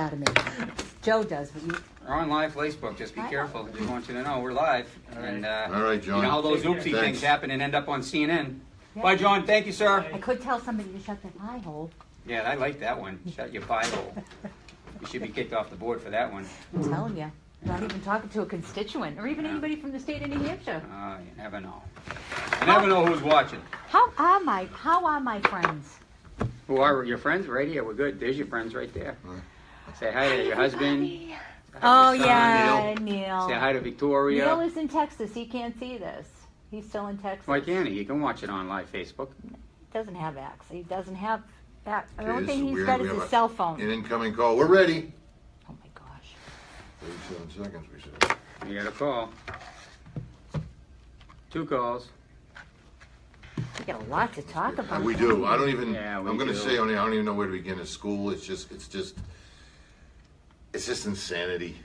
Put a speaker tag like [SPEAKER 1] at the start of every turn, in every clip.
[SPEAKER 1] out of me. Joe does, but you...
[SPEAKER 2] We're on live Facebook. Just be careful. I just want you to know we're live. And
[SPEAKER 3] All right, John.
[SPEAKER 2] you know how those oopsie things happen and end up on CNN. Yeah. Bye, John. Thank you, sir.
[SPEAKER 1] I could tell somebody to shut their pie hole.
[SPEAKER 2] Yeah, I like that one. Shut your pie hole. You should be kicked off the board for that one.
[SPEAKER 1] I'm telling you. Not even talking to a constituent or even anybody from the state of New Hampshire.
[SPEAKER 2] You never know. You never know who's watching.
[SPEAKER 1] How are my friends?
[SPEAKER 2] Who are your friends? Right here. We're good. There's your friends right there. Say hi to your husband.
[SPEAKER 1] Oh, yeah, Neil.
[SPEAKER 2] Say hi to Victoria.
[SPEAKER 1] Neil is in Texas. He can't see this. He's still in Texas.
[SPEAKER 2] Why can't he? You can watch it on live Facebook.
[SPEAKER 1] He doesn't have access. He doesn't have access. The only thing he's got is his cell phone.
[SPEAKER 3] An incoming call. We're ready.
[SPEAKER 1] Oh, my gosh.
[SPEAKER 3] 37 seconds, we said.
[SPEAKER 2] You got a call. 2 calls.
[SPEAKER 1] We got a lot to talk about.
[SPEAKER 3] We do. I don't even.
[SPEAKER 2] Yeah,
[SPEAKER 3] I'm going to say I don't even know where to begin. At school, it's just insanity.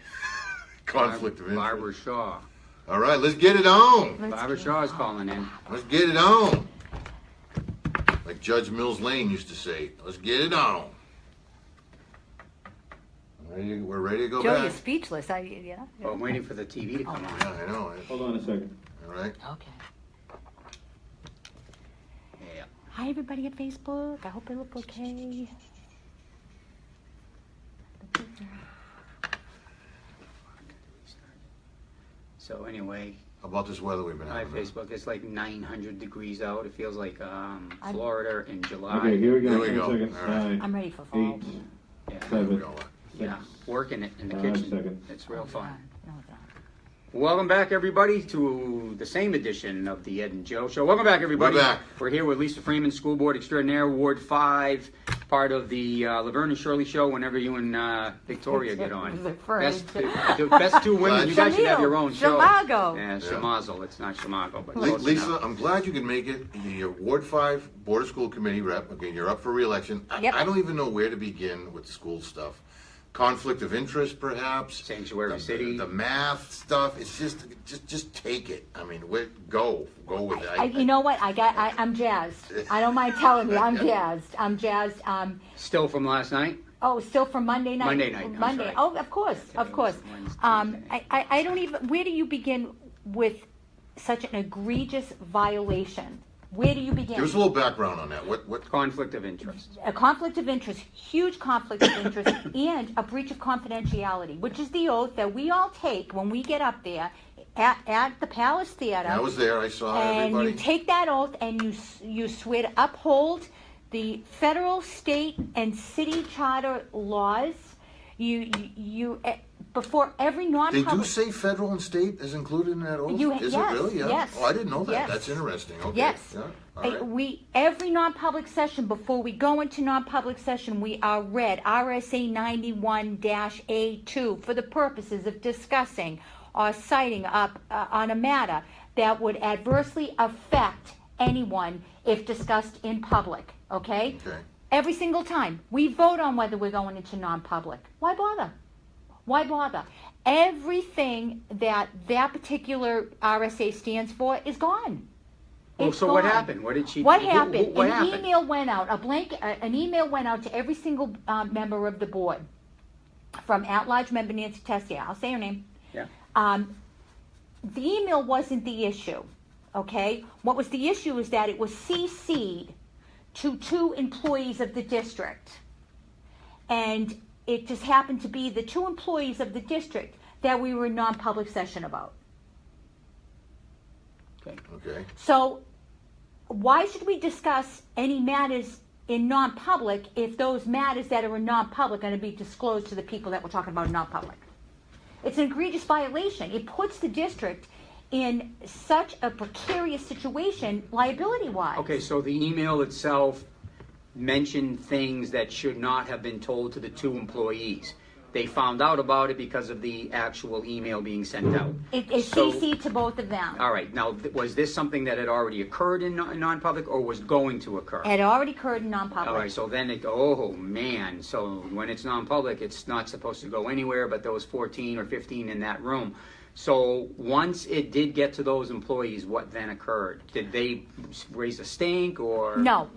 [SPEAKER 3] Conflict of interest.
[SPEAKER 2] Barbara Shaw.
[SPEAKER 3] All right, let's get it on.
[SPEAKER 2] Barbara Shaw is calling in.
[SPEAKER 3] Let's get it on. Like Judge Mills Lane used to say, let's get it on. We're ready to go
[SPEAKER 1] Joe,
[SPEAKER 3] back.
[SPEAKER 1] you're speechless. Yeah.
[SPEAKER 2] Well, I'm waiting for the TV to come on.
[SPEAKER 3] Yeah, I know.
[SPEAKER 4] Hold on a second.
[SPEAKER 3] All right.
[SPEAKER 1] Okay.
[SPEAKER 2] Yeah.
[SPEAKER 1] Hi, everybody at Facebook. I hope I look okay.
[SPEAKER 2] So anyway,
[SPEAKER 3] How about this weather we've been
[SPEAKER 2] hi
[SPEAKER 3] having?
[SPEAKER 2] Facebook. It's like 900 degrees out. It feels like Florida in July.
[SPEAKER 4] Okay, here we go.
[SPEAKER 3] Here we
[SPEAKER 4] 10
[SPEAKER 3] go.
[SPEAKER 4] seconds.
[SPEAKER 3] All right.
[SPEAKER 4] 9,
[SPEAKER 1] I'm ready for fall.
[SPEAKER 4] 8,
[SPEAKER 2] Yeah.
[SPEAKER 4] 7,
[SPEAKER 2] Yeah,
[SPEAKER 4] 6.
[SPEAKER 2] working it in the
[SPEAKER 4] 5
[SPEAKER 2] kitchen.
[SPEAKER 4] seconds.
[SPEAKER 2] It's real fun.
[SPEAKER 1] No, it's not.
[SPEAKER 2] Welcome back, everybody, to the same edition of the Ed and Joe Show. Welcome back, everybody.
[SPEAKER 3] We're back.
[SPEAKER 2] We're here with Lisa Freeman, School Board Extraordinaire, Ward 5, part of the Laverne and Shirley Show whenever you and Victoria get on. Best 2 women. You guys should have your own show.
[SPEAKER 1] Shamago.
[SPEAKER 2] Yeah, Shamazel. It's not Shamago, but
[SPEAKER 3] Lisa,
[SPEAKER 2] enough.
[SPEAKER 3] I'm glad you can make it. You're Ward 5 Board of School Committee rep. Okay, you're up for re-election.
[SPEAKER 1] Yep.
[SPEAKER 3] I don't even know where to begin with school stuff. Conflict of interest, perhaps.
[SPEAKER 2] Sanctuary City.
[SPEAKER 3] The math stuff. It's just take it. I mean, go with it.
[SPEAKER 1] You know what? I'm jazzed. I don't mind telling you, I'm jazzed. I'm jazzed.
[SPEAKER 2] Still from last night?
[SPEAKER 1] Oh, still from Monday night.
[SPEAKER 2] Monday night, I'm
[SPEAKER 1] Monday.
[SPEAKER 2] sorry.
[SPEAKER 1] Oh, of course, of course. I don't even. Where do you begin with such an egregious violation? Where do you begin?
[SPEAKER 3] Give us a little background on that. What?
[SPEAKER 2] Conflict of interest.
[SPEAKER 1] A conflict of interest, huge conflict of interest, and a breach of confidentiality, which is the oath that we all take when we get up there at the Palace Theater.
[SPEAKER 3] I was there. I saw
[SPEAKER 1] And
[SPEAKER 3] everybody.
[SPEAKER 1] you take that oath and you swear to uphold the federal, state, and city charter laws. You before every
[SPEAKER 3] They
[SPEAKER 1] non-public.
[SPEAKER 3] do say federal and state is included in that oath? Is
[SPEAKER 1] Yes,
[SPEAKER 3] it really? Yeah.
[SPEAKER 1] yes,
[SPEAKER 3] Oh, I didn't know that.
[SPEAKER 1] yes.
[SPEAKER 3] That's interesting. Okay.
[SPEAKER 1] Yes.
[SPEAKER 3] Yeah. All right.
[SPEAKER 1] Every non-public session, before we go into non-public session, we are read RSA 91-A2 for the purposes of discussing or citing up on a matter that would adversely affect anyone if discussed in public. Okay?
[SPEAKER 3] Okay.
[SPEAKER 1] Every single time. We vote on whether we're going into non-public. Why bother? Why bother? Everything that particular RSA stands for is gone.
[SPEAKER 2] Well,
[SPEAKER 1] It's
[SPEAKER 2] so what
[SPEAKER 1] gone.
[SPEAKER 2] happened? What did she?
[SPEAKER 1] What happened?
[SPEAKER 2] What
[SPEAKER 1] An
[SPEAKER 2] happened?
[SPEAKER 1] email went out. An email went out to every single member of the board, from at-large member Nancy Tessier. I'll say her name.
[SPEAKER 2] Yeah.
[SPEAKER 1] The email wasn't the issue. Okay. What was the issue is that it was CC'd to 2 employees of the district, and it just happened to be the 2 employees of the district that we were in non-public session about.
[SPEAKER 3] Okay.
[SPEAKER 1] So why should we discuss any matters in non-public if those matters that are in non-public are going to be disclosed to the people that we're talking about in non-public? It's an egregious violation. It puts the district in such a precarious situation liability-wise.
[SPEAKER 2] Okay, so the email itself mentioned things that should not have been told to the 2 employees. They found out about it because of the actual email being sent out.
[SPEAKER 1] It's
[SPEAKER 2] So-
[SPEAKER 1] CC'd to both of them.
[SPEAKER 2] All right, now, was this something that had already occurred in non-public or was going to occur?
[SPEAKER 1] It had already occurred in non-public.
[SPEAKER 2] All right, so then oh man, so when it's non-public, it's not supposed to go anywhere but those 14 or 15 in that room. So once it did get to those employees, what then occurred? Did they raise a stink or?
[SPEAKER 1] No,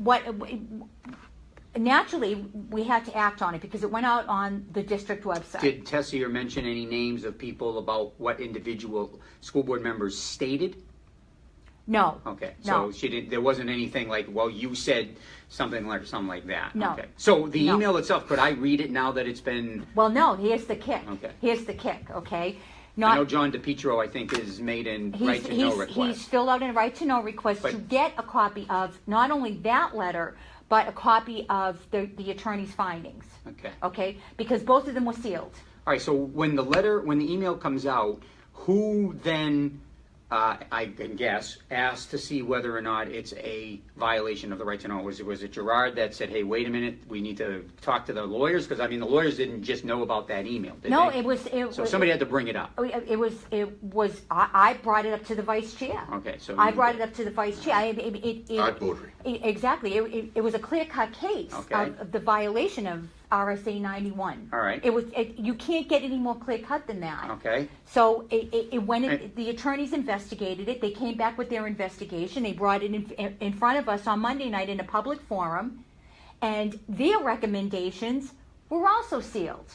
[SPEAKER 1] naturally, we had to act on it because it went out on the district website.
[SPEAKER 2] Did Tessier mention any names of people about what individual school board members stated?
[SPEAKER 1] No.
[SPEAKER 2] Okay,
[SPEAKER 1] No.
[SPEAKER 2] so she didn't. There wasn't anything like, well, you said something like that.
[SPEAKER 1] No.
[SPEAKER 2] Okay. So the
[SPEAKER 1] No.
[SPEAKER 2] email itself, could I read it now that it's been?
[SPEAKER 1] Well, no. Here's the kick.
[SPEAKER 2] Okay.
[SPEAKER 1] Here's the kick. Okay.
[SPEAKER 2] I know John DePietro, I think, is made in right to know request.
[SPEAKER 1] He's filled out a right to know request to get a copy of not only that letter, but a copy of the attorney's findings.
[SPEAKER 2] Okay.
[SPEAKER 1] Okay. Because both of them were sealed.
[SPEAKER 2] All right. So when the email comes out, who then? I can guess, asked to see whether or not it's a violation of the right to know. Was it Gerard that said, hey, wait a minute, we need to talk to the lawyers? Because, I mean, the lawyers didn't just know about that email, did
[SPEAKER 1] No,
[SPEAKER 2] they?
[SPEAKER 1] it was.
[SPEAKER 2] Somebody had to bring it up.
[SPEAKER 1] It was. I brought it up to the vice chair.
[SPEAKER 2] Okay, so.
[SPEAKER 1] I brought it up to the vice chair.
[SPEAKER 3] Art Beaudry.
[SPEAKER 1] Exactly. It was a clear-cut case of the violation of RSA 91.
[SPEAKER 2] All right.
[SPEAKER 1] You can't get any more clear-cut than that.
[SPEAKER 2] Okay.
[SPEAKER 1] So the attorneys investigated it. They came back with their investigation. They brought it in front of us on Monday night in a public forum, and their recommendations were also sealed.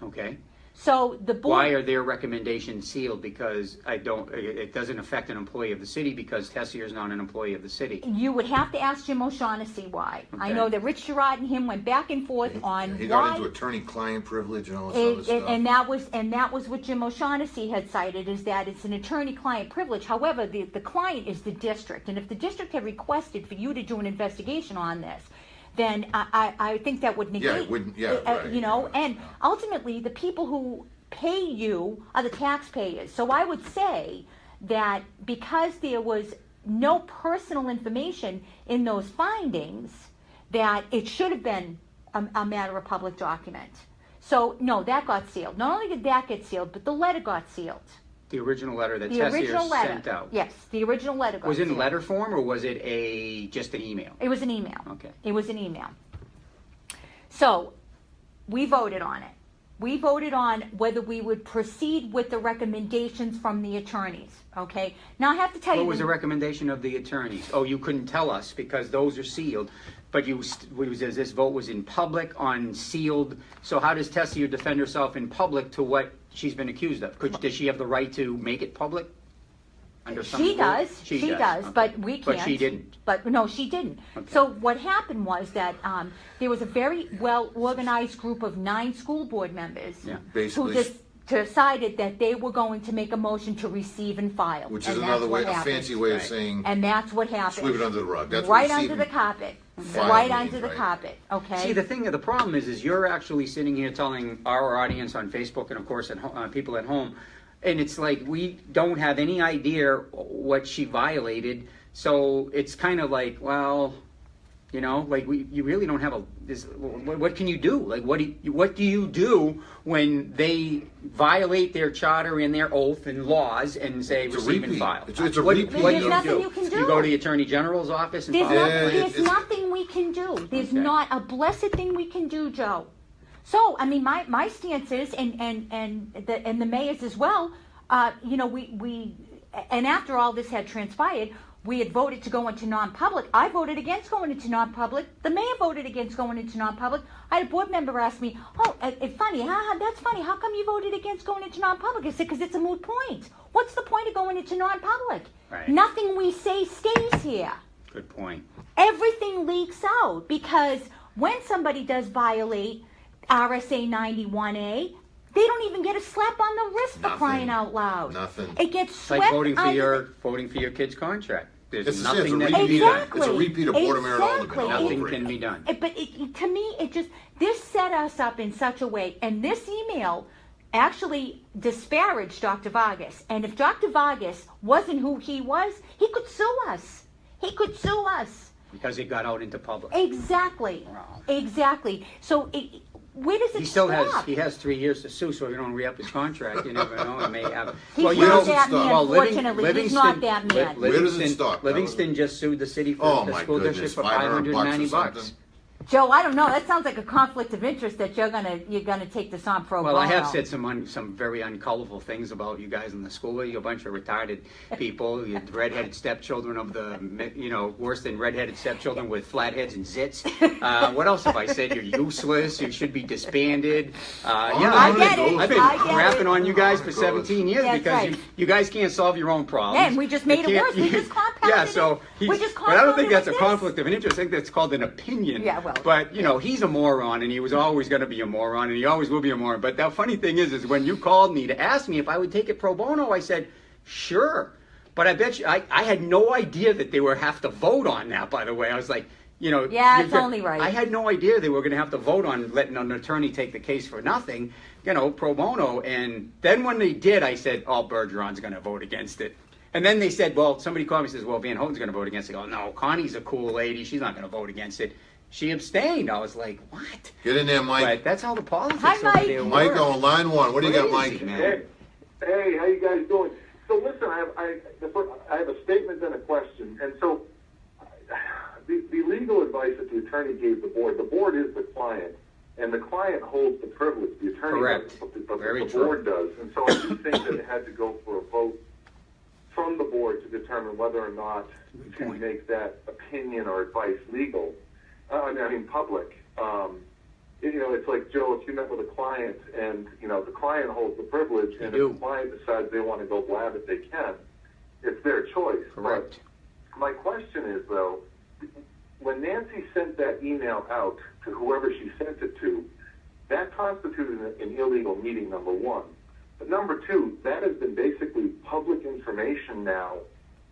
[SPEAKER 2] Okay.
[SPEAKER 1] So the board.
[SPEAKER 2] Why are their recommendations sealed? Because it doesn't affect an employee of the city because Tessier is not an employee of the city.
[SPEAKER 1] You would have to ask Jim O'Shaughnessy why.
[SPEAKER 2] Okay.
[SPEAKER 1] I know that Rich Gerard and him went back and forth on
[SPEAKER 3] He
[SPEAKER 1] why.
[SPEAKER 3] got into attorney-client privilege and all this other stuff.
[SPEAKER 1] And that was what Jim O'Shaughnessy had cited, is that it's an attorney-client privilege. However, the client is the district, and if the district had requested for you to do an investigation on this, then I think that would negate.
[SPEAKER 3] Yeah, it wouldn't. Yeah, right.
[SPEAKER 1] You know,
[SPEAKER 3] Yeah.
[SPEAKER 1] and ultimately the people who pay you are the taxpayers. So I would say that because there was no personal information in those findings, that it should have been a matter of public document. So no, that got sealed. Not only did that get sealed, but the letter got sealed.
[SPEAKER 2] The original letter that
[SPEAKER 1] The
[SPEAKER 2] Tessier
[SPEAKER 1] original letter.
[SPEAKER 2] sent out.
[SPEAKER 1] Yes, the original letter got
[SPEAKER 2] Was it
[SPEAKER 1] sealed.
[SPEAKER 2] in letter form or was it just an email?
[SPEAKER 1] It was an email.
[SPEAKER 2] Okay.
[SPEAKER 1] It was an email. So we voted on it. We voted on whether we would proceed with the recommendations from the attorneys. Okay. Now I have to tell you.
[SPEAKER 2] What was the recommendation of the attorneys? Oh, you couldn't tell us because those are sealed. But this vote was in public on sealed. So how does Tessier defend herself in public to what she's been accused of? Does she have the right to make it public? Under some
[SPEAKER 1] She
[SPEAKER 2] rule?
[SPEAKER 1] does. She does.
[SPEAKER 2] Okay.
[SPEAKER 1] But we can't.
[SPEAKER 2] But she didn't.
[SPEAKER 1] But no, she didn't.
[SPEAKER 2] Okay.
[SPEAKER 1] So what happened was that there was a very well organized group of 9 school board members
[SPEAKER 2] Yeah.
[SPEAKER 3] Basically,
[SPEAKER 1] who just decided that they were going to make a motion to receive and file.
[SPEAKER 3] which
[SPEAKER 1] And
[SPEAKER 3] is
[SPEAKER 1] that's
[SPEAKER 3] another way,
[SPEAKER 1] what
[SPEAKER 3] a
[SPEAKER 1] happened.
[SPEAKER 3] fancy way of
[SPEAKER 2] Right.
[SPEAKER 3] saying
[SPEAKER 1] And that's what happened.
[SPEAKER 3] sweep it under the rug. That's
[SPEAKER 1] right
[SPEAKER 3] what
[SPEAKER 1] under the carpet.
[SPEAKER 3] File
[SPEAKER 1] Right
[SPEAKER 3] means,
[SPEAKER 1] under the
[SPEAKER 3] right?
[SPEAKER 1] carpet. Okay.
[SPEAKER 2] See, the problem is you're actually sitting here telling our audience on Facebook and, of course, people at home, and it's like we don't have any idea what she violated. So it's kind of like, well, you know, like you really don't have what can you do? Like, what do you do when they violate their charter and their oath and laws and say
[SPEAKER 3] It's a
[SPEAKER 2] receive and
[SPEAKER 3] repeat.
[SPEAKER 2] file?
[SPEAKER 3] It's a
[SPEAKER 2] What
[SPEAKER 3] repeat.
[SPEAKER 2] do
[SPEAKER 1] There's nothing you can do.
[SPEAKER 2] You go to the Attorney General's office and
[SPEAKER 1] There's,
[SPEAKER 2] file.
[SPEAKER 3] it's-
[SPEAKER 1] nothing we can do. There's
[SPEAKER 2] Okay.
[SPEAKER 1] not a blessed thing we can do, Joe. So, I mean, my stance is, and the mayor's as well. You know, we and after all this had transpired, we had voted to go into non-public. I voted against going into non-public. The mayor voted against going into non-public. I had a board member ask me, "Oh, it's funny. That's funny. How come you voted against going into non-public?" I said, "Because it's a moot point. What's the point of going into non-public?
[SPEAKER 2] Right.
[SPEAKER 1] Nothing we say stays here.
[SPEAKER 2] Good point.
[SPEAKER 1] Everything leaks out because when somebody does violate RSA 91A, they don't even get a slap on the wrist for
[SPEAKER 3] Nothing.
[SPEAKER 1] crying out loud.
[SPEAKER 3] Nothing.
[SPEAKER 1] It gets
[SPEAKER 2] It's
[SPEAKER 1] swept
[SPEAKER 2] like voting
[SPEAKER 1] under
[SPEAKER 2] for your kid's contract. There's
[SPEAKER 3] It's
[SPEAKER 2] nothing that
[SPEAKER 3] a
[SPEAKER 2] can be
[SPEAKER 3] repeat.
[SPEAKER 2] done.
[SPEAKER 1] Exactly.
[SPEAKER 3] It's a repeat of Board of Mayor Alderman
[SPEAKER 1] Exactly.
[SPEAKER 3] all
[SPEAKER 2] Nothing
[SPEAKER 3] over
[SPEAKER 2] can
[SPEAKER 3] again.
[SPEAKER 2] be done.
[SPEAKER 1] But to me, it just, this set us up in such a way, and this email actually disparaged Dr. Vargas. And if Dr. Vargas wasn't who he was, he could sue us. He could sue us.
[SPEAKER 2] Because it got out into public.
[SPEAKER 1] Exactly.
[SPEAKER 2] Wow.
[SPEAKER 1] Exactly. So where does it
[SPEAKER 2] He still
[SPEAKER 1] stop?
[SPEAKER 2] has 3 years to sue, so if you don't re-up his contract, you never know. It may have.
[SPEAKER 1] He's
[SPEAKER 3] not
[SPEAKER 1] not
[SPEAKER 3] that
[SPEAKER 1] that
[SPEAKER 3] man,
[SPEAKER 1] man,
[SPEAKER 2] Living-
[SPEAKER 1] fortunately. He's not that man.
[SPEAKER 3] Where does it stop?
[SPEAKER 2] Livingston just sued the city for
[SPEAKER 3] Oh,
[SPEAKER 2] the
[SPEAKER 3] my
[SPEAKER 2] school
[SPEAKER 3] goodness,
[SPEAKER 2] district for
[SPEAKER 3] $500 or
[SPEAKER 2] $590.
[SPEAKER 3] something?
[SPEAKER 1] Joe, I don't know. That sounds like a conflict of interest that you're gonna take this on pro bono.
[SPEAKER 2] Well, I have said some very uncolorful things about you guys in the school. You're a bunch of retarded people. You're redheaded stepchildren of the, worse than redheaded stepchildren with flat heads and zits. What else have I said? You're useless. You should be disbanded.
[SPEAKER 1] I get it.
[SPEAKER 2] I've been crapping on you guys for 17 years
[SPEAKER 1] That's
[SPEAKER 2] because
[SPEAKER 1] right.
[SPEAKER 2] you guys can't solve your own problems.
[SPEAKER 1] Yeah, and we just made it worse. We just compounded
[SPEAKER 2] Yeah, so
[SPEAKER 1] it. We just
[SPEAKER 2] but I don't think
[SPEAKER 1] compounded
[SPEAKER 2] that's a
[SPEAKER 1] with
[SPEAKER 2] conflict of interest. I think that's called an opinion.
[SPEAKER 1] Yeah, well,
[SPEAKER 2] But he's a moron, and he was always going to be a moron, and he always will be a moron. But the funny thing is when you called me to ask me if I would take it pro bono, I said, sure. But I bet you, I had no idea that they would have to vote on that, by the way. I was like,
[SPEAKER 1] Yeah, it's only right.
[SPEAKER 2] I had no idea they were going to have to vote on letting an attorney take the case for nothing, pro bono. And then when they did, I said, oh, Bergeron's going to vote against it. And then they said, well, somebody called me and says, well, Van Hoten's going to vote against it. I go, no, Connie's a cool lady. She's not going to vote against it. She abstained. I was like, what?
[SPEAKER 3] Get in there, Mike.
[SPEAKER 2] But that's how the politics
[SPEAKER 1] Hi,
[SPEAKER 2] over
[SPEAKER 1] Mike.
[SPEAKER 2] there
[SPEAKER 3] Mike
[SPEAKER 2] work.
[SPEAKER 3] on line one. What do you got, Mike?
[SPEAKER 2] Crazy, man.
[SPEAKER 4] Hey, how you guys doing? So listen, I have a statement and a question. And so the legal advice that the attorney gave the board is the client. And the client holds the privilege. The attorney
[SPEAKER 2] Correct.
[SPEAKER 4] doesn't, but
[SPEAKER 2] Very
[SPEAKER 4] the
[SPEAKER 2] true.
[SPEAKER 4] board does. And so I do think that it had to go for a vote from the board to determine whether or not to make that opinion or advice legal. Public. It's like, Joe, if you met with a client and, the client holds the privilege, and if the client decides they want to go blab it, they can. It's their choice.
[SPEAKER 2] Correct.
[SPEAKER 4] But my question is, though, when Nancy sent that email out to whoever she sent it to, that constituted an illegal meeting, number one. But number two, that has been basically public information now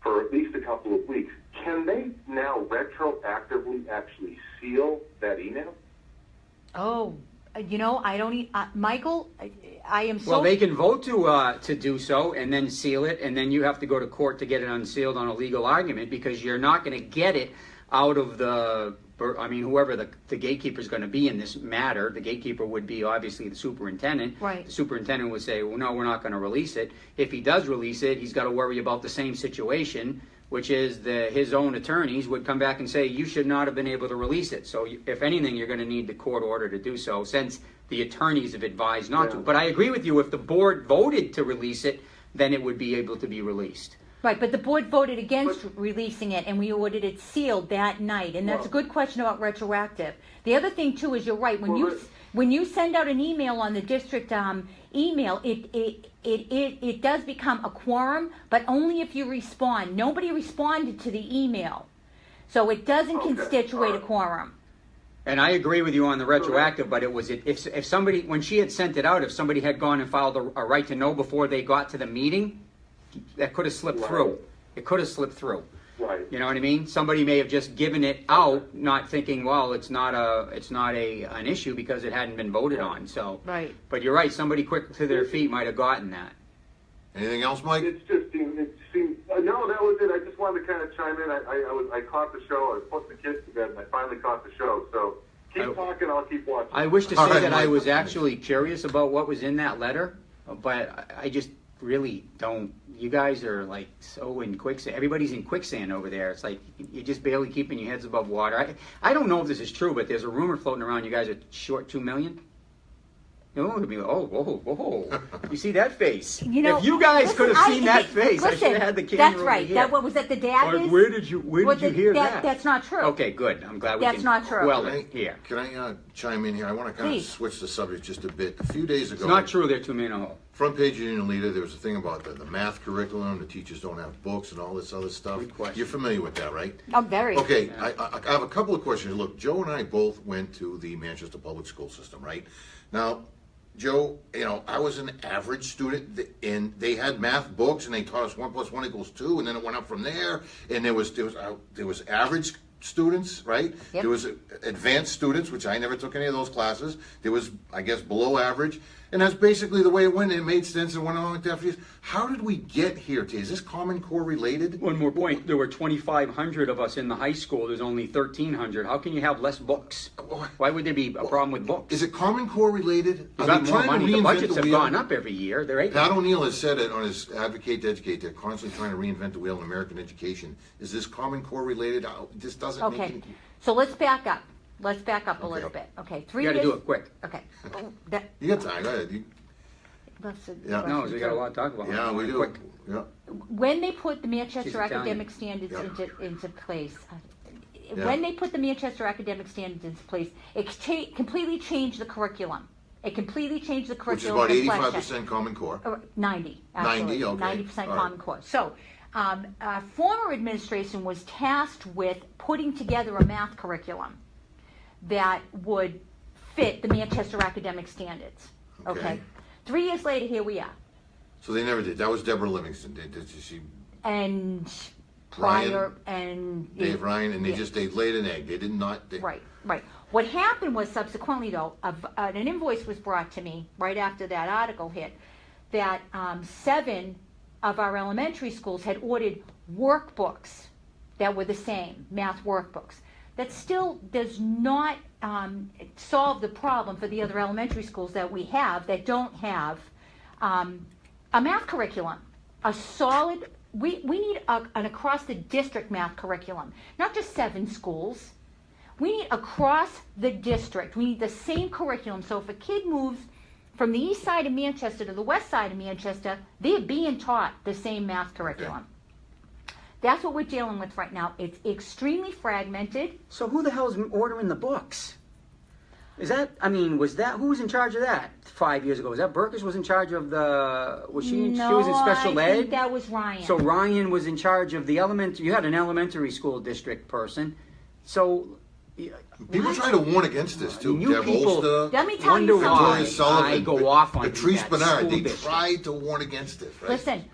[SPEAKER 4] for at least a couple of weeks. Can they now retroactively actually seal that email?
[SPEAKER 1] Oh, I don't. Michael, I am so.
[SPEAKER 2] Well, they can vote to do so and then seal it, and then you have to go to court to get it unsealed on a legal argument because you're not going to get it out of whoever the gatekeeper is going to be in this matter. The gatekeeper would be obviously the superintendent.
[SPEAKER 1] Right.
[SPEAKER 2] The superintendent would say, well, no, we're not going to release it. If he does release it, he's got to worry about the same situation, which is his own attorneys would come back and say, you should not have been able to release it. So if anything, you're going to need the court order to do so, since the attorneys have advised not to. But I agree with you, if the board voted to release it, then it would be able to be released.
[SPEAKER 1] Right, but the board voted against releasing it, and we ordered it sealed that night. And that's a good question about retroactive. The other thing too is, you're right. When you send out an email on the district email, it does become a quorum, but only if you respond. Nobody responded to the email, so it doesn't constitute a quorum.
[SPEAKER 2] And I agree with you on the retroactive, but it was if somebody, when she had sent it out, if somebody had gone and filed a right to know before they got to the meeting, that could have slipped through. It could have slipped through.
[SPEAKER 4] Right.
[SPEAKER 2] You know what I mean? Somebody may have just given it out, not thinking, well, it's not an issue because it hadn't been voted on. So.
[SPEAKER 1] Right.
[SPEAKER 2] But you're right. Somebody quick to their feet might have gotten that.
[SPEAKER 3] Anything else, Mike?
[SPEAKER 4] It seemed. No, that was it. I just wanted to kind of chime in. I caught the show. I was putting the kids to bed, and I finally caught the show. So keep talking. I'll keep watching.
[SPEAKER 2] I wish to
[SPEAKER 3] All
[SPEAKER 2] say
[SPEAKER 3] right,
[SPEAKER 2] that I
[SPEAKER 3] Mike.
[SPEAKER 2] was actually curious about what was in that letter, but I just really don't. You guys are like so in quicksand. Everybody's in quicksand over there. It's like you're just barely keeping your heads above water. I don't know if this is true, but there's a rumor floating around you guys are short $2 million. Whoa. You see that face? If you guys could have seen that face, I should have had the camera
[SPEAKER 1] That's right.
[SPEAKER 2] over here.
[SPEAKER 1] What was that? The daggers?
[SPEAKER 2] Where did you hear that?
[SPEAKER 1] That's not true.
[SPEAKER 2] Okay, good. I'm glad we
[SPEAKER 1] That's
[SPEAKER 2] can
[SPEAKER 1] not true.
[SPEAKER 2] quell it here.
[SPEAKER 3] Can I chime in here? I want to kind of
[SPEAKER 1] Please.
[SPEAKER 3] switch the subject just a bit. A few days ago,
[SPEAKER 2] It's not true they're $2 million.
[SPEAKER 3] front page Union Leader, there was a thing about the math curriculum, the teachers don't have books and all this other stuff.
[SPEAKER 2] Good question.
[SPEAKER 3] You're familiar with that, right?
[SPEAKER 1] Oh, very.
[SPEAKER 3] Okay, I have a couple of questions. Look, Joe and I both went to the Manchester public school system, right? Now, Joe, I was an average student, and they had math books, and they taught us 1 + 1 = 2, and then it went up from there. And there was average students, right?
[SPEAKER 1] Yep.
[SPEAKER 3] There was advanced students, which I never took any of those classes. There was, I guess, below average, and that's basically the way it went. It made sense and went on like that for years. How did we get here? Is this Common Core related?
[SPEAKER 2] One more point. There were 2,500 of us in the high school. There's only 1,300. How can you have less books? Why would there be a problem with books?
[SPEAKER 3] Is it Common Core related?
[SPEAKER 2] You've got more money. The budgets have gone up every year. They're
[SPEAKER 3] Pat O'Neill has said it on his Advocate to Educate. They're constantly trying to reinvent the wheel in American education. Is this Common Core related? This doesn't make
[SPEAKER 1] Okay.
[SPEAKER 3] any...
[SPEAKER 1] So let's back up. let's back up a
[SPEAKER 3] Okay.
[SPEAKER 1] little bit. Okay, 3
[SPEAKER 2] You
[SPEAKER 1] years.
[SPEAKER 2] got to do it quick.
[SPEAKER 1] Okay. That,
[SPEAKER 3] You got time, go ahead. Yeah.
[SPEAKER 2] No, we got a lot to talk about.
[SPEAKER 3] Yeah, we do.
[SPEAKER 2] Quick.
[SPEAKER 3] Yeah.
[SPEAKER 1] when they put the
[SPEAKER 2] She's
[SPEAKER 1] Manchester
[SPEAKER 2] Italian.
[SPEAKER 1] academic standards
[SPEAKER 3] Yeah.
[SPEAKER 1] into place,
[SPEAKER 3] Yeah.
[SPEAKER 1] when they put the Manchester academic standards into place, it completely changed the curriculum. It completely changed the
[SPEAKER 3] Which is
[SPEAKER 1] curriculum.
[SPEAKER 3] about
[SPEAKER 1] complexion.
[SPEAKER 3] 85% Common Core.
[SPEAKER 1] 90, actually.
[SPEAKER 3] 90, okay.
[SPEAKER 1] 90%
[SPEAKER 3] All right.
[SPEAKER 1] Common Core. So, former administration was tasked with putting together a math curriculum that would fit the Manchester academic standards. Okay. 3 years later, here we are.
[SPEAKER 3] So they never did. That was Deborah Livingston. Did she?
[SPEAKER 1] And prior,
[SPEAKER 3] Dave Ryan, and
[SPEAKER 1] yeah.
[SPEAKER 3] they laid an egg. They did not.
[SPEAKER 1] Right. What happened was subsequently, though, an invoice was brought to me right after that article hit that 7 of our elementary schools had ordered workbooks that were the same, math workbooks. That still does not solve the problem for the other elementary schools that we have that don't have a math curriculum, a solid. We need an across the district math curriculum, not just 7 schools. We need across the district. We need the same curriculum. So if a kid moves from the east side of Manchester to the west side of Manchester, they're being taught the same math curriculum. That's what we're dealing with right now. It's extremely fragmented.
[SPEAKER 2] So who the hell is ordering the books? Is that, I mean, who was in charge of that 5 years ago? Was that Burkus was in charge of she was in special
[SPEAKER 1] I
[SPEAKER 2] ed?
[SPEAKER 1] think that was Ryan.
[SPEAKER 2] So Ryan was in charge of you had an elementary school district person. So,
[SPEAKER 3] People try to warn against this too.
[SPEAKER 2] You
[SPEAKER 3] Deb
[SPEAKER 2] people-
[SPEAKER 3] Olster,
[SPEAKER 1] Let me tell
[SPEAKER 2] wonder
[SPEAKER 1] you
[SPEAKER 2] why
[SPEAKER 1] something.
[SPEAKER 3] Victoria Sullivan,
[SPEAKER 2] I go off on
[SPEAKER 3] Patrice
[SPEAKER 2] that
[SPEAKER 3] Bernard.
[SPEAKER 2] school
[SPEAKER 3] They
[SPEAKER 2] district.
[SPEAKER 3] tried to warn against this, right?
[SPEAKER 1] Listen,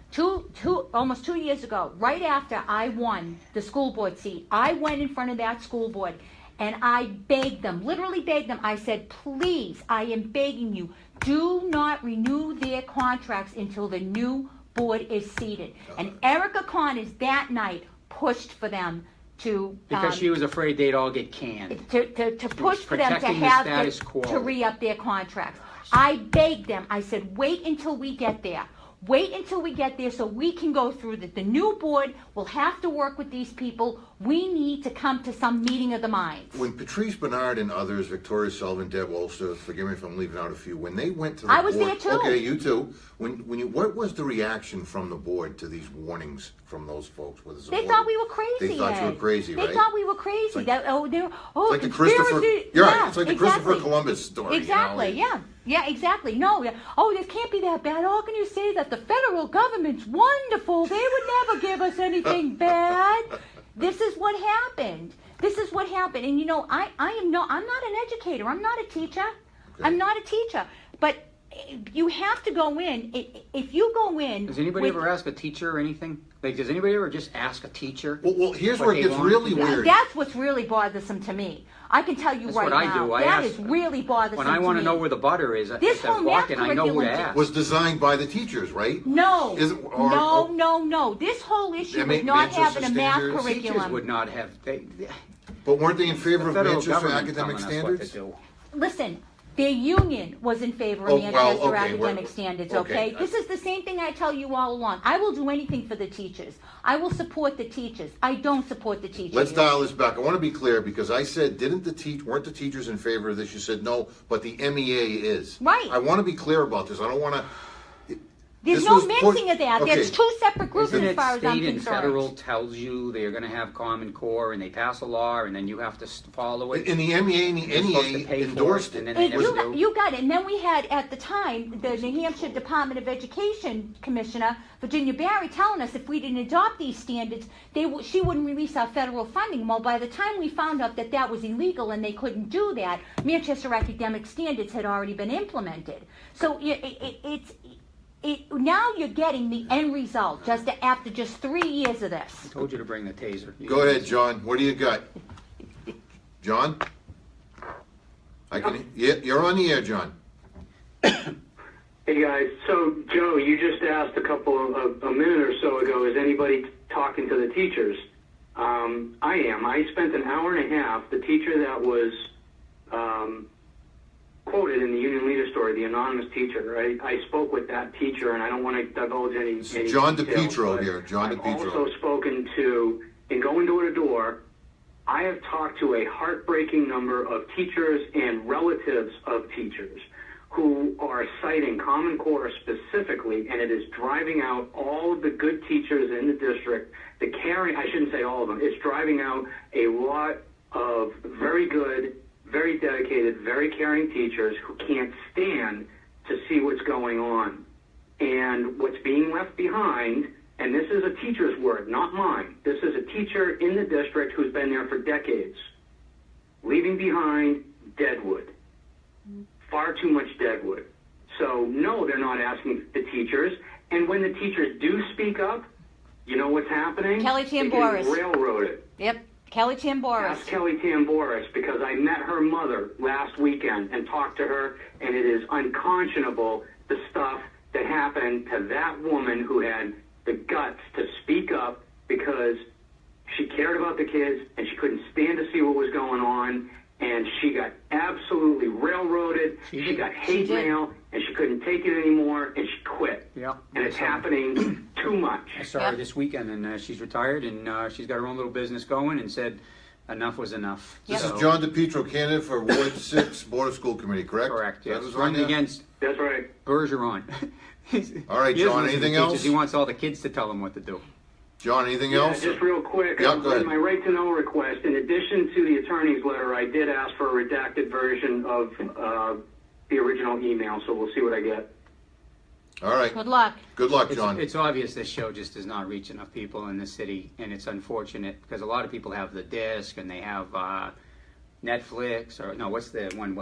[SPEAKER 1] almost 2 years ago, right after I won the school board seat, I went in front of that school board and I begged them, literally begged them. I said, please, I am begging you, do not renew their contracts until the new board is seated. And Erica Connors that night pushed for them to
[SPEAKER 2] Because she was afraid they'd all get canned.
[SPEAKER 1] to push for them to
[SPEAKER 2] protecting the
[SPEAKER 1] have
[SPEAKER 2] status quo.
[SPEAKER 1] to re-up their contracts. I begged them. I said, wait until we get there. Wait until we get there so we can go through that. The new board will have to work with these people. We need to come to some meeting of the minds.
[SPEAKER 3] When Patrice Bernard and others, Victoria Sullivan, Deb Olster, forgive me if I'm leaving out a few, when they went to the
[SPEAKER 1] I was
[SPEAKER 3] board,
[SPEAKER 1] there too.
[SPEAKER 3] Okay, you too. What was the reaction from the board to these warnings from those folks?
[SPEAKER 1] They thought we were crazy.
[SPEAKER 3] They thought you were
[SPEAKER 1] Ed.
[SPEAKER 3] crazy, right?
[SPEAKER 1] They thought we were crazy.
[SPEAKER 3] It's like-
[SPEAKER 1] That, they were,
[SPEAKER 3] It's like the
[SPEAKER 1] conspiracy.
[SPEAKER 3] Christopher. You're right.
[SPEAKER 1] Yeah,
[SPEAKER 3] It's like the
[SPEAKER 1] exactly.
[SPEAKER 3] Christopher Columbus story.
[SPEAKER 1] Exactly.
[SPEAKER 3] You know?
[SPEAKER 1] Yeah, exactly. No. Yeah. Oh, this can't be that bad. How can you say that? The federal government's wonderful. They would never give us anything bad. This is what happened. This is what happened. And you know, I'm not an educator. I'm not a teacher.
[SPEAKER 3] Okay.
[SPEAKER 1] I'm not a teacher. But you have to go in. If you go in.
[SPEAKER 2] Does anybody
[SPEAKER 1] with-
[SPEAKER 2] ever ask a teacher or anything? Like, does anybody ever just ask a teacher?
[SPEAKER 3] Well, here's
[SPEAKER 2] what
[SPEAKER 3] where it
[SPEAKER 2] they
[SPEAKER 3] gets
[SPEAKER 2] want?
[SPEAKER 3] really weird.
[SPEAKER 1] That's what's really bothersome to me. I can tell you
[SPEAKER 2] That's
[SPEAKER 1] right
[SPEAKER 2] what I
[SPEAKER 1] now.
[SPEAKER 2] do. I
[SPEAKER 1] That
[SPEAKER 2] ask-
[SPEAKER 1] is really bothersome
[SPEAKER 2] When I want
[SPEAKER 1] to
[SPEAKER 2] to know
[SPEAKER 1] me.
[SPEAKER 2] where the butter is,
[SPEAKER 1] This
[SPEAKER 2] as I
[SPEAKER 1] whole
[SPEAKER 2] walk
[SPEAKER 1] math
[SPEAKER 2] in, I know who to
[SPEAKER 1] curriculum
[SPEAKER 2] ask.
[SPEAKER 3] Was designed by the teachers, right?
[SPEAKER 1] No,
[SPEAKER 3] Is it- or-
[SPEAKER 1] no. This whole issue
[SPEAKER 3] They
[SPEAKER 1] with
[SPEAKER 3] make
[SPEAKER 1] not
[SPEAKER 3] Manchester
[SPEAKER 1] having a math
[SPEAKER 3] standards.
[SPEAKER 2] Teachers
[SPEAKER 1] curriculum.
[SPEAKER 2] would not have.
[SPEAKER 3] But weren't they in favor
[SPEAKER 2] The
[SPEAKER 3] of
[SPEAKER 2] federal
[SPEAKER 3] Manchester
[SPEAKER 2] government
[SPEAKER 3] academic
[SPEAKER 2] telling us what to
[SPEAKER 3] standards?
[SPEAKER 2] do.
[SPEAKER 1] Listen, their union was in favor of
[SPEAKER 3] Oh,
[SPEAKER 1] Manchester
[SPEAKER 3] well, okay,
[SPEAKER 1] academic
[SPEAKER 3] we're-
[SPEAKER 1] standards,
[SPEAKER 3] okay.
[SPEAKER 1] okay? This is the same thing I tell you all along. I will do anything for the teachers. I will support the teachers. I don't support the teachers.
[SPEAKER 3] Let's dial this back. I want to be clear because I said, weren't the teachers in favor of this? You said no, but the MEA is.
[SPEAKER 1] Right.
[SPEAKER 3] I want to be clear about this. I don't want to.
[SPEAKER 1] There's
[SPEAKER 3] this
[SPEAKER 1] no
[SPEAKER 3] was put-
[SPEAKER 1] mixing of that.
[SPEAKER 3] okay.
[SPEAKER 1] There's two separate groups
[SPEAKER 2] Isn't
[SPEAKER 1] as
[SPEAKER 2] it
[SPEAKER 1] far as I'm
[SPEAKER 2] state and
[SPEAKER 1] concerned.
[SPEAKER 2] federal tells you they're going to have Common Core and they pass a law and then you have to follow it?
[SPEAKER 3] And the MEA and the
[SPEAKER 2] You're supposed to
[SPEAKER 3] NEA
[SPEAKER 2] pay for
[SPEAKER 3] endorsed
[SPEAKER 2] and
[SPEAKER 3] it.
[SPEAKER 2] then they
[SPEAKER 1] And
[SPEAKER 2] never do.
[SPEAKER 1] you got it. And then we had, at the time, the New Hampshire Department of Education Commissioner, Virginia Barry, telling us if we didn't adopt these standards, she wouldn't release our federal funding. Well, by the time we found out that that was illegal and they couldn't do that, Manchester academic standards had already been implemented. So now you're getting the end result after just 3 years of this.
[SPEAKER 2] I told you to bring the taser.
[SPEAKER 3] Go ahead, John. What do you got? John? Yeah, you're on the air, John.
[SPEAKER 5] Hey guys, so Joe, you just asked a minute or so ago, is anybody talking to the teachers? I am. I spent an hour and a half, the teacher that was quoted in the Union Leader story, the anonymous teacher, I spoke with that teacher, and I don't want to divulge any
[SPEAKER 3] John
[SPEAKER 5] details,
[SPEAKER 3] DePietro
[SPEAKER 5] but
[SPEAKER 3] here, John
[SPEAKER 5] I've
[SPEAKER 3] DePietro.
[SPEAKER 5] also spoken to, in going door to door, I have talked to a heartbreaking number of teachers and relatives of teachers who are citing Common Core specifically, and it is driving out all of the good teachers in the district. I shouldn't say all of them, it's driving out a lot of very good, very dedicated, very caring teachers who can't stand to see what's going on. And what's being left behind, and this is a teacher's word, not mine. This is a teacher in the district who's been there for decades. Leaving behind deadwood. Far too much deadwood. So, no, they're not asking the teachers. And when the teachers do speak up, you know what's happening?
[SPEAKER 1] Kelly Tamboris.
[SPEAKER 5] They're getting railroaded.
[SPEAKER 1] Yep, Kelly Tamboris.
[SPEAKER 5] Ask Kelly Tamboris, because I met her mother last weekend and talked to her, and it is unconscionable the stuff that happened to that woman who had the guts to speak up because she cared about the kids and she couldn't stand to see what was going on, and she got absolutely railroaded. She got hate mail, and she couldn't take it anymore, and she quit.
[SPEAKER 2] Yeah,
[SPEAKER 5] and it's happening too much.
[SPEAKER 2] I saw her this weekend, and she's retired, and she's got her own little business going, and said enough was enough.
[SPEAKER 3] This is John DePietro, candidate for Ward 6 Board of School Committee, correct?
[SPEAKER 2] Correct, yes.
[SPEAKER 3] That was
[SPEAKER 2] Running against
[SPEAKER 5] That's right.
[SPEAKER 2] Bergeron.
[SPEAKER 3] All right,
[SPEAKER 2] He doesn't
[SPEAKER 3] John,
[SPEAKER 2] listen to
[SPEAKER 3] anything
[SPEAKER 2] teachers.
[SPEAKER 3] else?
[SPEAKER 2] He wants all the kids to tell him what to do.
[SPEAKER 3] John, anything else?
[SPEAKER 5] Just real quick,
[SPEAKER 3] Yeah, go ahead.
[SPEAKER 5] in my right to know request, in addition to the attorney's letter, I did ask for a redacted version of the original email, so we'll see what I get.
[SPEAKER 3] All right.
[SPEAKER 1] Good luck.
[SPEAKER 3] Good luck, John.
[SPEAKER 2] It's obvious this show just does not reach enough people in the city, and it's unfortunate because a lot of people have the disc and they have Netflix, or no, what's the one?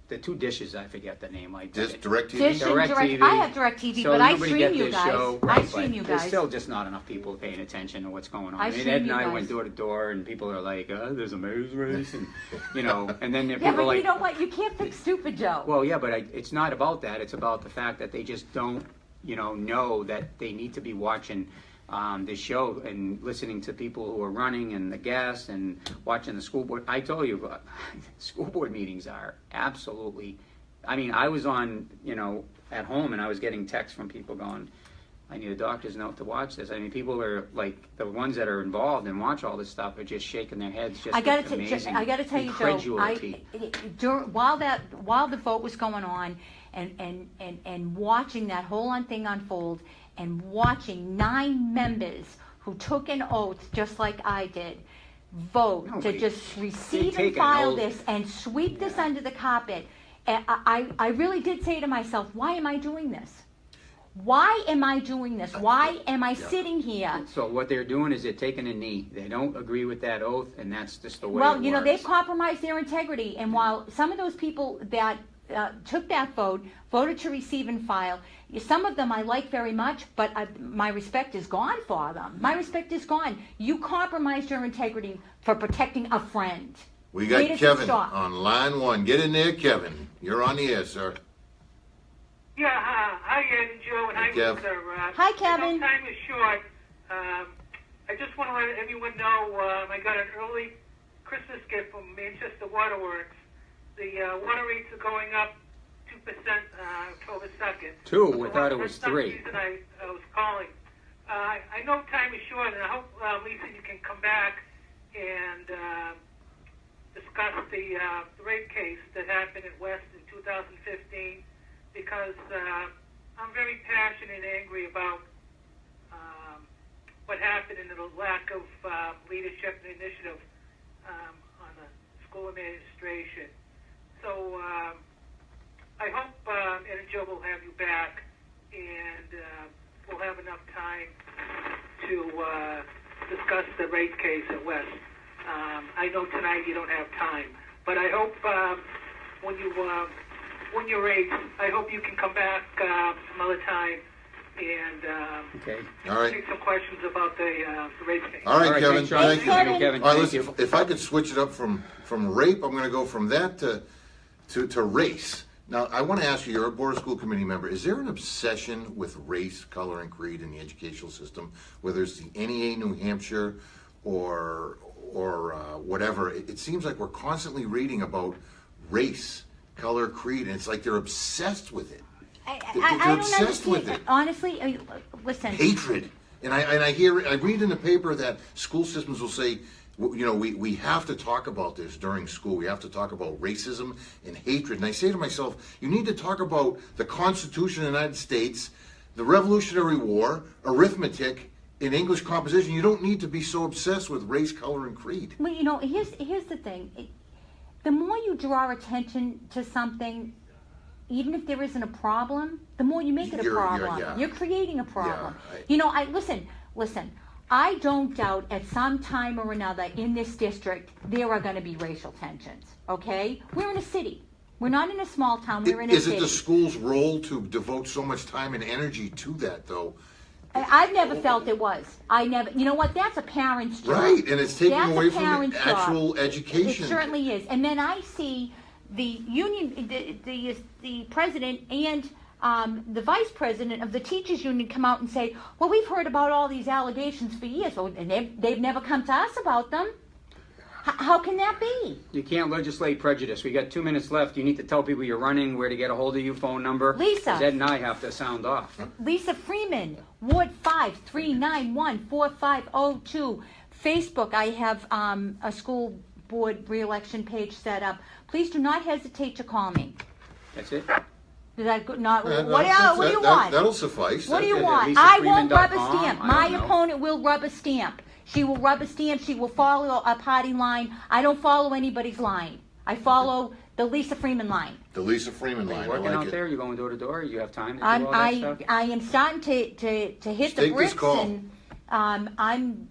[SPEAKER 2] The two dishes, I forget the name. Like
[SPEAKER 3] Just DirecTV?
[SPEAKER 1] Dish and
[SPEAKER 2] DirecTV.
[SPEAKER 1] I have DirecTV,
[SPEAKER 2] So
[SPEAKER 1] but I
[SPEAKER 2] nobody
[SPEAKER 1] stream
[SPEAKER 2] get
[SPEAKER 1] you
[SPEAKER 2] this
[SPEAKER 1] guys.
[SPEAKER 2] show,
[SPEAKER 1] I
[SPEAKER 2] right,
[SPEAKER 1] stream
[SPEAKER 2] but
[SPEAKER 1] you
[SPEAKER 2] There's
[SPEAKER 1] guys.
[SPEAKER 2] still just not enough people paying attention to what's going on.
[SPEAKER 1] I
[SPEAKER 2] I mean,
[SPEAKER 1] stream
[SPEAKER 2] Ed and
[SPEAKER 1] you
[SPEAKER 2] I
[SPEAKER 1] guys.
[SPEAKER 2] went door to door, and people are like, "There's a maze race," and and then
[SPEAKER 1] Yeah,
[SPEAKER 2] people
[SPEAKER 1] but
[SPEAKER 2] are like,
[SPEAKER 1] you know what? You can't fix stupid, Joe.
[SPEAKER 2] well, yeah, but it's not about that. It's about the fact that they just don't, know that they need to be watching this show and listening to people who are running and the guests and watching the school board. I told you, school board meetings are absolutely. I mean, I was on, at home, and I was getting texts from people going, I need a doctor's note to watch this. I mean, people are like, the ones that are involved and watch all this stuff are just shaking their heads. Just
[SPEAKER 1] I got
[SPEAKER 2] with amazing
[SPEAKER 1] to tell you,
[SPEAKER 2] incredulity.
[SPEAKER 1] Joe. While the vote was going on, and watching that whole thing unfold, and watching 9 members who took an oath just like I did, vote to just receive and file this and sweep this under the carpet. And I really did say to myself, why am I doing this? Why am I doing this? Why am I sitting here?
[SPEAKER 2] So what they're doing is they're taking a knee. They don't agree with that oath, and that's just the way
[SPEAKER 1] Well,
[SPEAKER 2] it works.
[SPEAKER 1] they've compromised their integrity, and while some of those people that took that vote, voted to receive and file, some of them I like very much, but my respect is gone for them. My respect is gone. You compromised your integrity for protecting a friend.
[SPEAKER 3] We got
[SPEAKER 1] Need us to
[SPEAKER 3] Kevin
[SPEAKER 1] stop.
[SPEAKER 3] on line 1. Get in there, Kevin. You're on the air, sir.
[SPEAKER 6] Yeah, hi, Ed and Joe, and hi,
[SPEAKER 3] Kev.
[SPEAKER 6] Luther.
[SPEAKER 1] Hi,
[SPEAKER 6] I
[SPEAKER 1] Kevin.
[SPEAKER 6] know time is short. I just want to let everyone know I got an early Christmas gift from Manchester Waterworks. The water rates are going up 2% October 2nd.
[SPEAKER 2] 2? I thought it was 3.
[SPEAKER 6] That's the reason I was calling. I know time is short, and I hope, Lisa, you can come back and discuss the rape case that happened at West in 2015, because I'm very passionate and angry about what happened and the lack of leadership and initiative on the school administration. So I hope Ed and Joe will have you back, and we'll have enough time to discuss the rape case at West. I know tonight you don't have time, but I hope when you're raised, I hope you can come back some other time and
[SPEAKER 2] Okay.
[SPEAKER 3] All right.
[SPEAKER 6] take some questions about the rape case.
[SPEAKER 3] All right, Kevin.
[SPEAKER 2] Thanks, Charlie.
[SPEAKER 3] Thank you.
[SPEAKER 1] Kevin.
[SPEAKER 2] Kevin,
[SPEAKER 3] All right,
[SPEAKER 2] thank
[SPEAKER 3] listen,
[SPEAKER 2] you.
[SPEAKER 3] if I could switch it up from rape, I'm going to go from that to race. Now, I want to ask you, you're a Board of School Committee member, is there an obsession with race, color, and creed in the educational system, whether it's the NEA New Hampshire or whatever? It seems like we're constantly reading about race, color, creed, and it's like they're obsessed with it.
[SPEAKER 1] I
[SPEAKER 3] They're
[SPEAKER 1] don't
[SPEAKER 3] obsessed with
[SPEAKER 1] understand.
[SPEAKER 3] it.
[SPEAKER 1] Honestly, listen.
[SPEAKER 3] Hatred. And I read in the paper that school systems will say, we have to talk about this during school. We have to talk about racism and hatred. And I say to myself, you need to talk about the Constitution of the United States, the Revolutionary War, arithmetic, and English composition. You don't need to be so obsessed with race, color, and creed.
[SPEAKER 1] Well, here's the thing. The more you draw attention to something, even if there isn't a problem, the more you make it a problem. You're creating a problem. Listen. I don't doubt at some time or another in this district there are going to be racial tensions. Okay, we're in a city. We're not in a small town. We're in a city.
[SPEAKER 3] Is it the school's role to devote so much time and energy to that, though?
[SPEAKER 1] I've never felt it was. You know what? That's a parent's job.
[SPEAKER 3] Right, and it's taking away from the actual education.
[SPEAKER 1] It certainly is. And then I see the union, the president and the vice president of the teachers union come out and say, well, we've heard about all these allegations for years, and they've never come to us about them. How can that be?
[SPEAKER 2] You can't legislate prejudice. We got 2 minutes left. You need to tell people you're running, where to get a hold of you, phone number.
[SPEAKER 1] Lisa.
[SPEAKER 2] Ed and I have to sound off.
[SPEAKER 1] Lisa Freeman, Ward 5, 391-4502. Facebook, I have a school board re-election page set up. Please do not hesitate to call me.
[SPEAKER 2] That's it?
[SPEAKER 1] Is that good? What do you want?
[SPEAKER 3] That'll suffice.
[SPEAKER 1] What do you
[SPEAKER 2] it.
[SPEAKER 1] want? I won't rub a
[SPEAKER 2] LisaFreeman.com.
[SPEAKER 1] stamp. My opponent will rub a stamp. She will rub a stamp. She will follow a party line. I don't follow anybody's line. I follow the Lisa Freeman line.
[SPEAKER 3] The Lisa Freeman
[SPEAKER 2] Are
[SPEAKER 3] line.
[SPEAKER 2] you working out there? You going door to door? You have time to do all that stuff?
[SPEAKER 1] I am starting to hit the
[SPEAKER 3] Take
[SPEAKER 1] bricks,
[SPEAKER 3] this call.
[SPEAKER 1] and I'm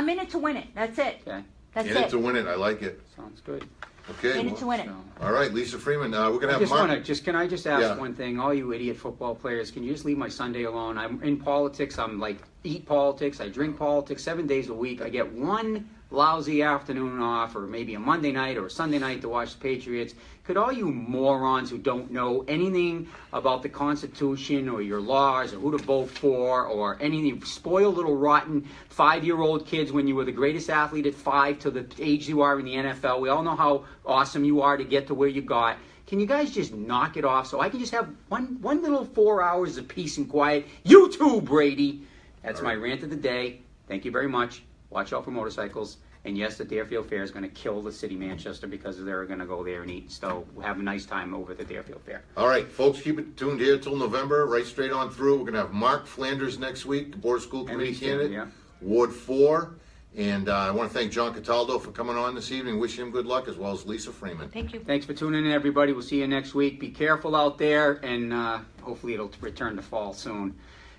[SPEAKER 1] in it to win it. That's it.
[SPEAKER 2] Okay.
[SPEAKER 1] That's
[SPEAKER 3] In it to win it. I like it.
[SPEAKER 2] Sounds good.
[SPEAKER 3] Okay.
[SPEAKER 1] In it to win it.
[SPEAKER 3] All right, Lisa Freeman. We're gonna have Mark.
[SPEAKER 2] Can I just ask
[SPEAKER 3] Yeah.
[SPEAKER 2] one thing? All you idiot football players, can you just leave my Sunday alone? I'm in politics. I'm like, eat politics. I drink politics 7 days a week. I get one lousy afternoon off, or maybe a Monday night or a Sunday night to watch the Patriots. Could all you morons who don't know anything about the Constitution or your laws or who to vote for or anything, spoiled little rotten 5-year-old kids when you were the greatest athlete at 5 to the age you are in the NFL. We all know how awesome you are to get to where you got. Can you guys just knock it off so I can just have one little 4 hours of peace and quiet? You too, Brady. That's my rant of the day. Thank you very much. Watch out for motorcycles. And yes, the Deerfield Fair is going to kill the city of Manchester because they're going to go there and eat. So have a nice time over at the Deerfield Fair.
[SPEAKER 3] All right, folks, keep it tuned here till November, right straight on through. We're going to have Mark Flanders next week, Board of School Committee candidate, Ward 4. And I want to thank John Cataldo for coming on this evening. Wish him good luck, as well as Lisa Freeman.
[SPEAKER 1] Thank you.
[SPEAKER 2] Thanks for tuning in, everybody. We'll see you next week. Be careful out there, and hopefully it'll return to fall soon.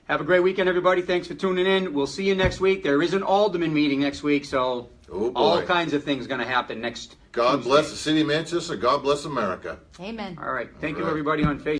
[SPEAKER 2] Have a great weekend, everybody. Thanks for tuning in. We'll see you next week. There is an alderman meeting next week, so all kinds of things going to happen next
[SPEAKER 3] God
[SPEAKER 2] Tuesday.
[SPEAKER 3] bless the city of Manchester. God bless America.
[SPEAKER 1] Amen.
[SPEAKER 2] All right. Thank you, everybody, on Facebook.